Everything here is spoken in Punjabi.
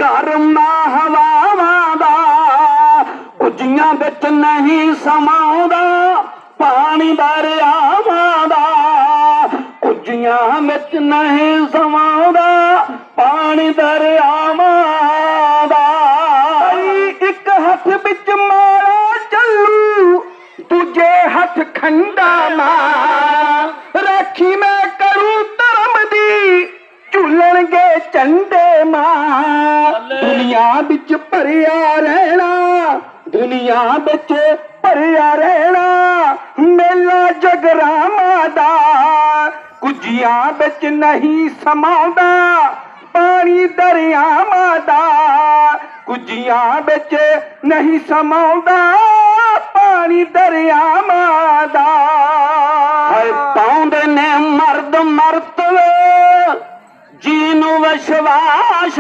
ਗਰਮਾ ਹਵਾਵਾਂ ਦਾ, ਉੱਚੀਆਂ ਵਿੱਚ ਨਹੀਂ ਸਮਾਉਂਦਾ ਪਾਣੀ ਦਰਿਆਵਾਂ ਦਾ, ਉੱਚੀਆਂ ਵਿੱਚ ਨਹੀਂ ਸਮਾਉਂਦਾ ਪਾਣੀ ਦਰਿਆਵਾਂ ਦਾ। ਇੱਕ ਹੱਥ ਵਿੱਚ ਮਾਰਾ ਚੱਲੂ, ਦੂਜੇ ਹੱਥ ਖੰਡਾ ਮਾਰ, ਰਾਖੀ ਮੈਂ ਕਰੂ ਧਰਮ ਦੀ, ਝੂਲਣਗੇ ਝੰਡੇ ਮਾਰ। ਦੁਨੀਆ ਵਿੱਚ ਭਰਿਆ ਰਹਿਣਾ, ਦੁਨੀਆ ਵਿੱਚ ਭਰਿਆ ਰਹਿਣਾ ਮੇਲਾ ਜਗਰਾਵਾਂ ਦਾ, ਕੁੱਜੀਆਂ ਵਿੱਚ ਨਹੀਂ ਸਮਾਉਂਦਾ ਪਾਣੀ ਦਰਿਆਵਾਂ ਦਾ, ਕੁੱਜੀਆਂ ਵਿੱਚ ਨਹੀਂ ਸਮਾਉਂਦਾ ਪਾਣੀ ਦਰਿਆਵਾਂ ਦਾ। ਹਾਏ ਪਾਉਂਦੇ ਨੇ ਮਰਦ ਮਰਤਬੇ ਜੀ ਨੂੰ ਵਿਸ਼ਵਾਸ